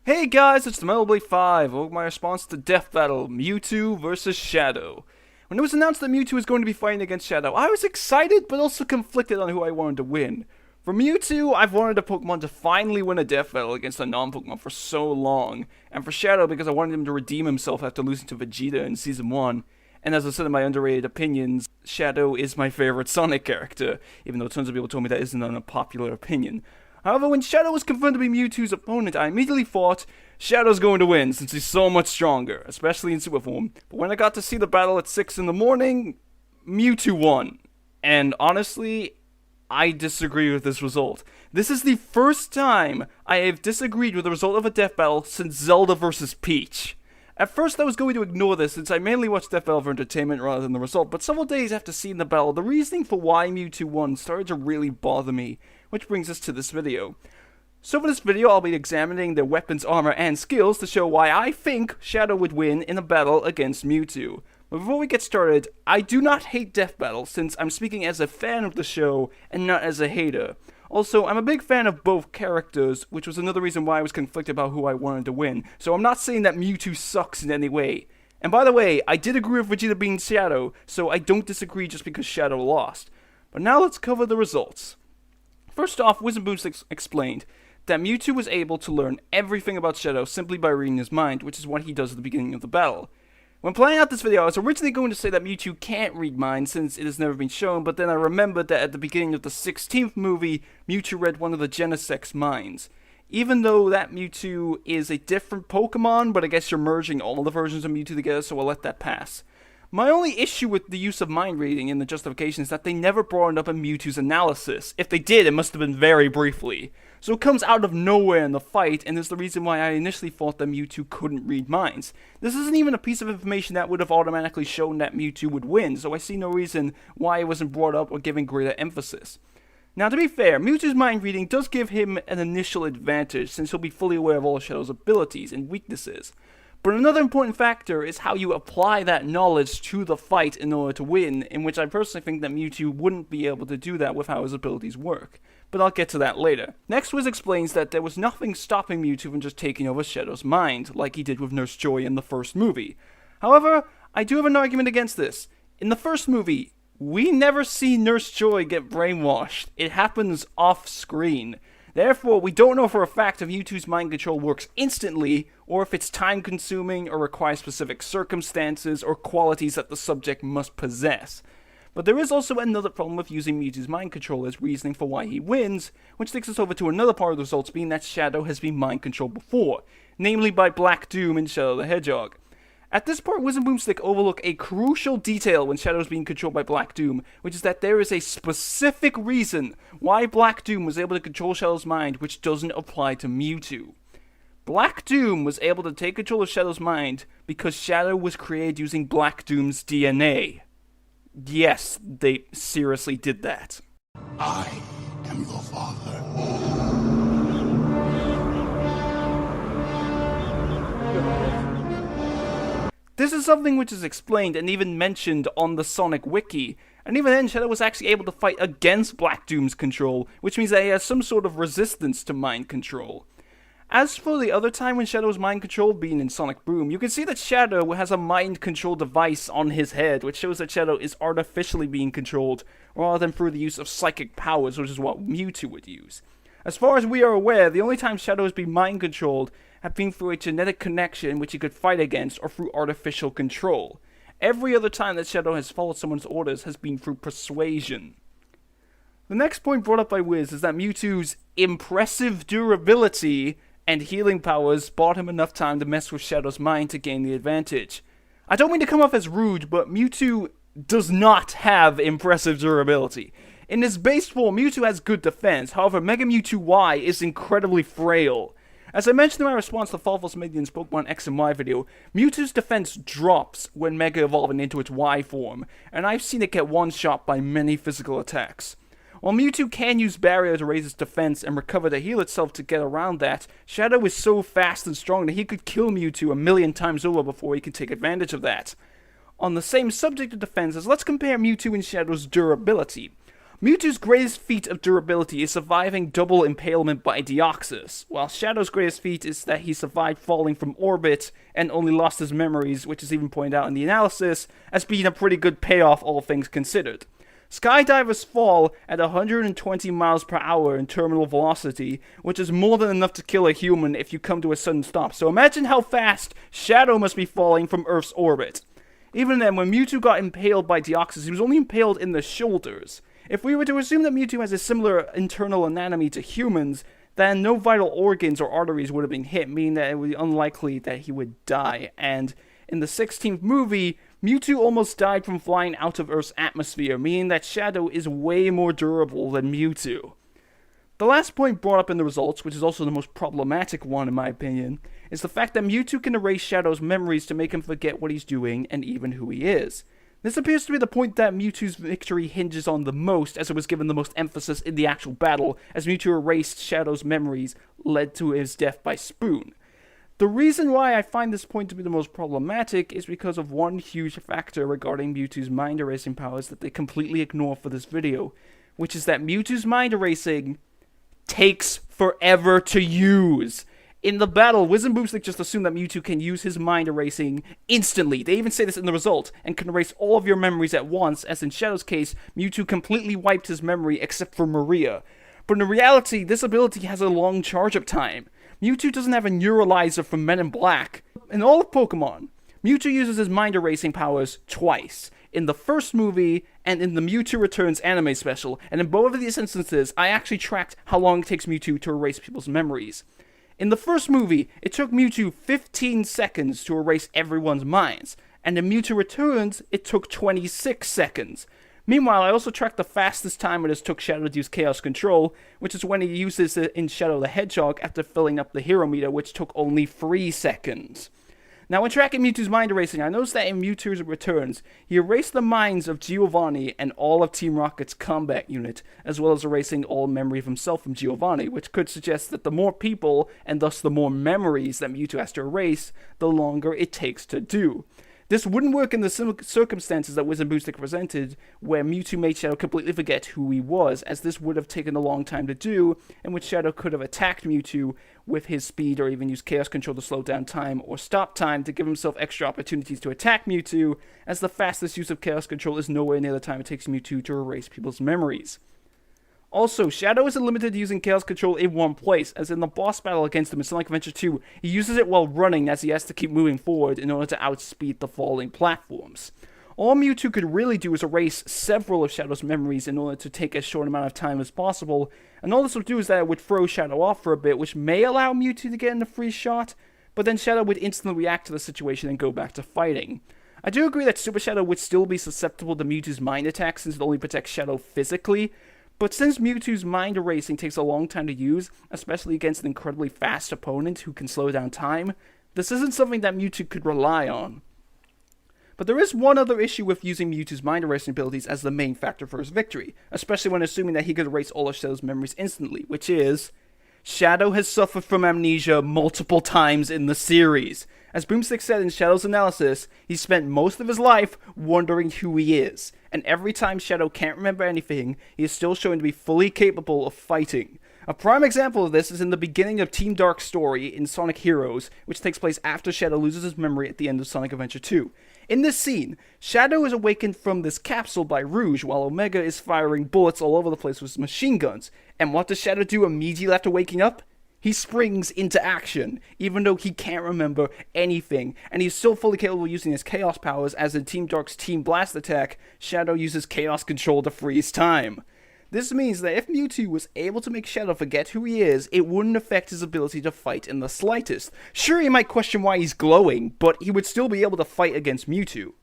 Hey guys, it's the Metal Blade 5, with my response to Death Battle, Mewtwo vs Shadow. When it was announced that Mewtwo was going to be fighting against Shadow, I was excited but also conflicted on who I wanted to win. For Mewtwo, I've wanted a Pokemon to finally win a Death Battle against a non-Pokemon for so long, and for Shadow because I wanted him to redeem himself after losing to Vegeta in Season 1. And as I said in my underrated opinions, Shadow is my favorite Sonic character, even though tons of people told me that isn't an unpopular opinion. However, when Shadow was confirmed to be Mewtwo's opponent, I immediately thought, Shadow's going to win since he's so much stronger, especially in Super Form. But when I got to see the battle at 6 in the morning, Mewtwo won. And honestly, I disagree with this result. This is the first time I have disagreed with the result of a death battle since Zelda VS Peach. At first I was going to ignore this since I mainly watched Death Battle for entertainment rather than the result, but several days after seeing the battle, the reasoning for why Mewtwo won started to really bother me, which brings us to this video. So for this video, I'll be examining their weapons, armor, and skills to show why I think Shadow would win in a battle against Mewtwo. But before we get started, I do not hate Death Battle since I'm speaking as a fan of the show and not as a hater. Also, I'm a big fan of both characters, which was another reason why I was conflicted about who I wanted to win. So I'm not saying that Mewtwo sucks in any way. And by the way, I did agree with Vegeta being Shadow, so I don't disagree just because Shadow lost. But now let's cover the results. First off, Boomstick explained that Mewtwo was able to learn everything about Shadow simply by reading his mind, which is what he does at the beginning of the battle. When planning out this video, I was originally going to say that Mewtwo can't read minds since it has never been shown, but then I remembered that at the beginning of the 16th movie, Mewtwo read one of the Genesec's minds. Even though that Mewtwo is a different Pokemon, but I guess you're merging all the versions of Mewtwo together, so I'll let that pass. My only issue with the use of mind reading in the justification is that they never brought it up in Mewtwo's analysis. If they did, it must have been very briefly. So it comes out of nowhere in the fight, and is the reason why I initially thought that Mewtwo couldn't read minds. This isn't even a piece of information that would have automatically shown that Mewtwo would win, so I see no reason why it wasn't brought up or given greater emphasis. Now to be fair, Mewtwo's mind reading does give him an initial advantage, since he'll be fully aware of all Shadow's abilities and weaknesses. But another important factor is how you apply that knowledge to the fight in order to win, in which I personally think that Mewtwo wouldn't be able to do that with how his abilities work. But I'll get to that later. Next, Wiz explains that there was nothing stopping Mewtwo from just taking over Shadow's mind, like he did with Nurse Joy in the first movie. However, I do have an argument against this. In the first movie, we never see Nurse Joy get brainwashed. It happens off-screen. Therefore, we don't know for a fact if Mewtwo's mind control works instantly, or if it's time-consuming or requires specific circumstances or qualities that the subject must possess. But there is also another problem with using Mewtwo's mind control as reasoning for why he wins, which takes us over to another part of the results being that Shadow has been mind controlled before, namely by Black Doom and Shadow the Hedgehog. At this part, Wiz and Boomstick overlook a crucial detail when Shadow is being controlled by Black Doom, which is that there is a specific reason why Black Doom was able to control Shadow's mind which doesn't apply to Mewtwo. Black Doom was able to take control of Shadow's mind because Shadow was created using Black Doom's DNA. Yes, they seriously did that. I am your father. This is something which is explained and even mentioned on the Sonic Wiki, and even then Shadow was actually able to fight against Black Doom's control, which means that he has some sort of resistance to mind control. As for the other time when Shadow was mind controlled, being in Sonic Boom, you can see that Shadow has a mind control device on his head, which shows that Shadow is artificially being controlled, rather than through the use of psychic powers, which is what Mewtwo would use. As far as we are aware, the only time Shadow has been mind controlled have been through a genetic connection in which he could fight against, or through artificial control. Every other time that Shadow has followed someone's orders has been through persuasion. The next point brought up by Wiz is that Mewtwo's impressive durability and healing powers bought him enough time to mess with Shadow's mind to gain the advantage. I don't mean to come off as rude, but Mewtwo does not have impressive durability. In his base form, Mewtwo has good defense, however, Mega Mewtwo Y is incredibly frail. As I mentioned in my response to Falfos Minions Pokemon X and Y video, Mewtwo's defense drops when Mega evolving into its Y form, and I've seen it get one-shot by many physical attacks. While Mewtwo can use Barrier to raise its defense and recover to heal itself to get around that, Shadow is so fast and strong that he could kill Mewtwo 1,000,000 times over before he can take advantage of that. On the same subject of defenses, let's compare Mewtwo and Shadow's durability. Mewtwo's greatest feat of durability is surviving double impalement by Deoxys, while Shadow's greatest feat is that he survived falling from orbit and only lost his memories, which is even pointed out in the analysis as being a pretty good payoff, all things considered. Skydivers fall at 120 miles per hour in terminal velocity, which is more than enough to kill a human if you come to a sudden stop, so imagine how fast Shadow must be falling from Earth's orbit. Even then, when Mewtwo got impaled by Deoxys, he was only impaled in the shoulders. If we were to assume that Mewtwo has a similar internal anatomy to humans, then no vital organs or arteries would have been hit, meaning that it would be unlikely that he would die. And in the 16th movie, Mewtwo almost died from flying out of Earth's atmosphere, meaning that Shadow is way more durable than Mewtwo. The last point brought up in the results, which is also the most problematic one in my opinion, is the fact that Mewtwo can erase Shadow's memories to make him forget what he's doing and even who he is. This appears to be the point that Mewtwo's victory hinges on the most, as it was given the most emphasis in the actual battle, as Mewtwo erased Shadow's memories, led to his death by Spoon. The reason why I find this point to be the most problematic is because of one huge factor regarding Mewtwo's mind erasing powers that they completely ignore for this video, which is that Mewtwo's mind erasing takes forever to use. In the battle, Wiz and Boomstick just assume that Mewtwo can use his mind erasing instantly. They even say this in the result, and can erase all of your memories at once, as in Shadow's case, Mewtwo completely wiped his memory except for Maria. But in reality, this ability has a long charge-up time. Mewtwo doesn't have a neuralizer from Men in Black. In all of Pokemon, Mewtwo uses his mind erasing powers twice. In the first movie, and in the Mewtwo Returns anime special, and in both of these instances, I actually tracked how long it takes Mewtwo to erase people's memories. In the first movie, it took Mewtwo 15 seconds to erase everyone's minds, and in Mewtwo Returns, it took 26 seconds. Meanwhile, I also tracked the fastest time it has took Shadow to use Chaos Control, which is when he uses it in Shadow the Hedgehog after filling up the Hero Meter, which took only 3 seconds. Now, when tracking Mewtwo's mind erasing, I noticed that in Mewtwo's Returns, he erased the minds of Giovanni and all of Team Rocket's combat unit, as well as erasing all memory of himself from Giovanni, which could suggest that the more people, and thus the more memories that Mewtwo has to erase, the longer it takes to do. This wouldn't work in the circumstances that Wiz and Boomstick presented, where Mewtwo made Shadow completely forget who he was, as this would have taken a long time to do, in which Shadow could have attacked Mewtwo with his speed, or even used Chaos Control to slow down time, or stop time to give himself extra opportunities to attack Mewtwo, as the fastest use of Chaos Control is nowhere near the time it takes Mewtwo to erase people's memories. Also, Shadow isn't limited to using Chaos Control in one place, as in the boss battle against him in Sonic Adventure 2, he uses it while running as he has to keep moving forward in order to outspeed the falling platforms. All Mewtwo could really do is erase several of Shadow's memories in order to take as short amount of time as possible, and all this would do is that it would throw Shadow off for a bit, which may allow Mewtwo to get in a free shot, but then Shadow would instantly react to the situation and go back to fighting. I do agree that Super Shadow would still be susceptible to Mewtwo's mind attacks since it only protects Shadow physically, but since Mewtwo's mind erasing takes a long time to use, especially against an incredibly fast opponent who can slow down time, this isn't something that Mewtwo could rely on. But there is one other issue with using Mewtwo's mind erasing abilities as the main factor for his victory, especially when assuming that he could erase all of Shadow's memories instantly, which is, Shadow has suffered from amnesia multiple times in the series. As Boomstick said in Shadow's analysis, he spent most of his life wondering who he is, and every time Shadow can't remember anything, he is still shown to be fully capable of fighting. A prime example of this is in the beginning of Team Dark's story in Sonic Heroes, which takes place after Shadow loses his memory at the end of Sonic Adventure 2. In this scene, Shadow is awakened from this capsule by Rouge, while Omega is firing bullets all over the place with his machine guns. And what does Shadow do immediately after waking up? He springs into action, even though he can't remember anything, and he's still fully capable of using his Chaos powers, as in Team Dark's Team Blast attack, Shadow uses Chaos Control to freeze time. This means that if Mewtwo was able to make Shadow forget who he is, it wouldn't affect his ability to fight in the slightest. Sure, he might question why he's glowing, but he would still be able to fight against Mewtwo.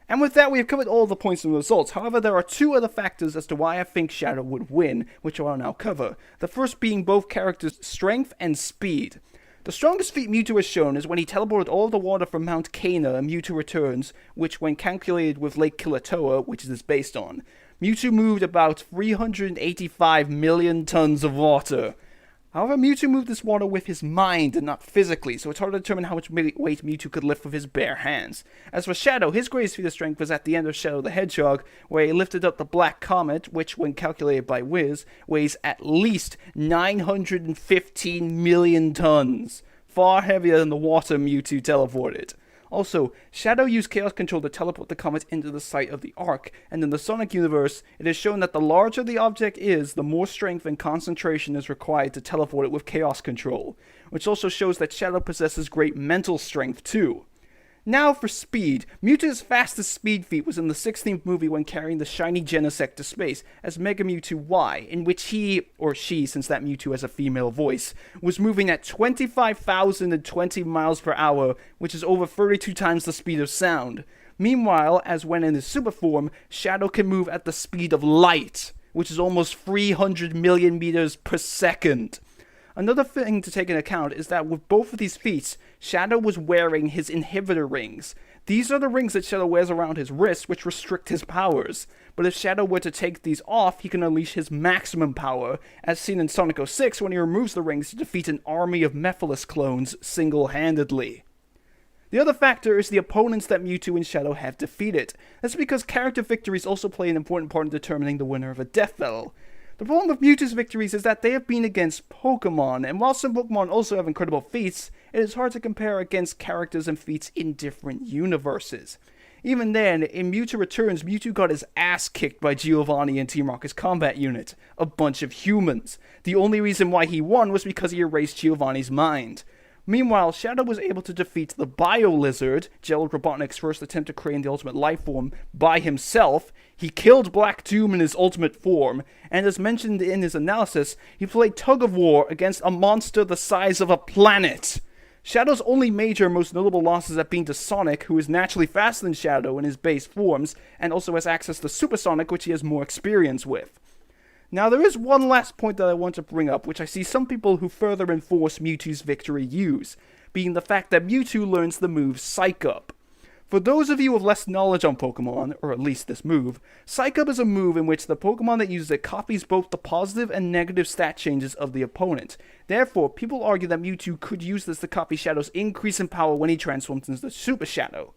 And with that, we have covered all the points and results. However, there are two other factors as to why I think Shadow would win, which I'll now cover. The first being both characters' strength and speed. The strongest feat Mewtwo has shown is when he teleported all of the water from Mount Cana in Mewtwo Returns, which when calculated with Lake Kilatoa, which it is based on, Mewtwo moved about 385 million tons of water. However, Mewtwo moved this water with his mind and not physically, so it's hard to determine how much weight Mewtwo could lift with his bare hands. As for Shadow, his greatest feat of strength was at the end of Shadow the Hedgehog, where he lifted up the Black Comet, which, when calculated by Wiz, weighs at least 915 million tons, far heavier than the water Mewtwo teleported. Also, Shadow used Chaos Control to teleport the comet into the site of the Ark, and in the Sonic universe, it is shown that the larger the object is, the more strength and concentration is required to teleport it with Chaos Control, which also shows that Shadow possesses great mental strength too. Now for speed. Mewtwo's fastest speed feat was in the 16th movie when carrying the shiny Genesect to space as Mega Mewtwo Y, in which he, or she since that Mewtwo has a female voice, was moving at 25,020 miles per hour, which is over 32 times the speed of sound. Meanwhile, as when in his super form, Shadow can move at the speed of light, which is almost 300 million meters per second. Another thing to take into account is that with both of these feats, Shadow was wearing his inhibitor rings. These are the rings that Shadow wears around his wrist, which restrict his powers. But if Shadow were to take these off, he can unleash his maximum power, as seen in Sonic 06 when he removes the rings to defeat an army of Mephiles clones single-handedly. The other factor is the opponents that Mewtwo and Shadow have defeated. That's because character victories also play an important part in determining the winner of a death battle. The problem with Mewtwo's victories is that they have been against Pokemon, and while some Pokemon also have incredible feats, it is hard to compare against characters and feats in different universes. Even then, in Mewtwo Returns, Mewtwo got his ass kicked by Giovanni and Team Rocket's combat unit, a bunch of humans. The only reason why he won was because he erased Giovanni's mind. Meanwhile, Shadow was able to defeat the Bio-Lizard, Gerald Robotnik's first attempt to create the ultimate life form, by himself. He killed Black Doom in his ultimate form, and as mentioned in his analysis, he played tug-of-war against a monster the size of a planet. Shadow's only major, most notable losses have been to Sonic, who is naturally faster than Shadow in his base forms, and also has access to Supersonic, which he has more experience with. Now, there is one last point that I want to bring up, which I see some people who further enforce Mewtwo's victory use, being the fact that Mewtwo learns the move Psych Up. For those of you with less knowledge on Pokemon, or at least this move, Psych Up is a move in which the Pokemon that uses it copies both the positive and negative stat changes of the opponent. Therefore, people argue that Mewtwo could use this to copy Shadow's increase in power when he transforms into Super Shadow.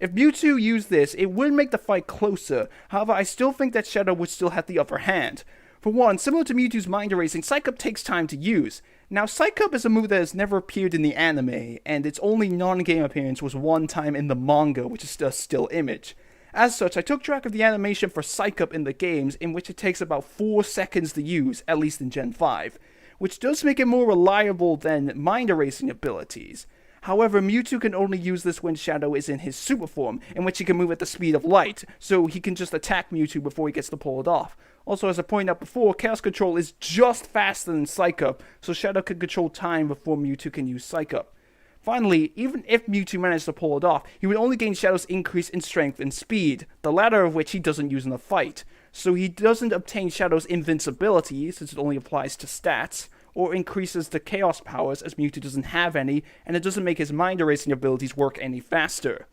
If Mewtwo used this, it would make the fight closer, however I still think that Shadow would still have the upper hand. For one, similar to Mewtwo's mind erasing, Psych Up takes time to use. Now, Psych Up is a move that has never appeared in the anime, and its only non-game appearance was one time in the manga, which is a still image. As such, I took track of the animation for Psych Up in the games, in which it takes about 4 seconds to use, at least in Gen 5, which does make it more reliable than mind erasing abilities. However, Mewtwo can only use this when Shadow is in his super form, in which he can move at the speed of light, so he can just attack Mewtwo before he gets to pull it off. Also, as I pointed out before, Chaos Control is just faster than Psych Up, so Shadow can control time before Mewtwo can use Psych Up. Finally, even if Mewtwo managed to pull it off, he would only gain Shadow's increase in strength and speed, the latter of which he doesn't use in the fight. So he doesn't obtain Shadow's invincibility, since it only applies to stats, or increases the Chaos powers, as Mewtwo doesn't have any, and it doesn't make his mind erasing abilities work any faster.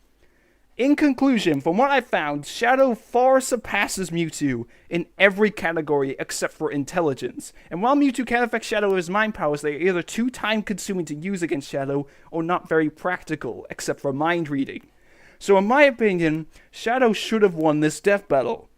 In conclusion, from what I've found, Shadow far surpasses Mewtwo in every category except for intelligence. And while Mewtwo can affect Shadow with his mind powers, they are either too time-consuming to use against Shadow, or not very practical, except for mind reading. So in my opinion, Shadow should have won this death battle.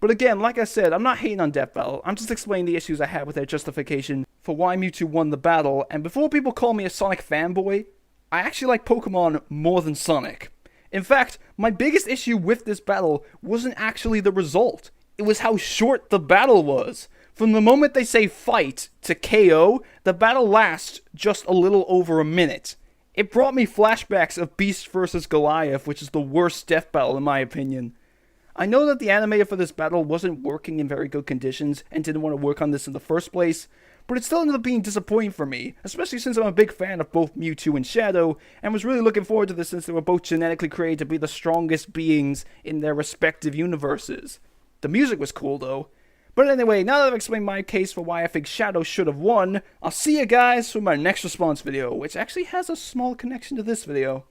But again, like I said, I'm not hating on Death Battle, I'm just explaining the issues I had with their justification for why Mewtwo won the battle, and before people call me a Sonic fanboy, I actually like Pokemon more than Sonic. In fact, my biggest issue with this battle wasn't actually the result, it was how short the battle was. From the moment they say fight to KO, the battle lasts just a little over a minute. It brought me flashbacks of Beast vs. Goliath, which is the worst death battle in my opinion. I know that the animator for this battle wasn't working in very good conditions and didn't want to work on this in the first place, but it still ended up being disappointing for me, especially since I'm a big fan of both Mewtwo and Shadow, and was really looking forward to this since they were both genetically created to be the strongest beings in their respective universes. The music was cool though. But anyway, now that I've explained my case for why I think Shadow should have won, I'll see you guys for my next response video, which actually has a small connection to this video.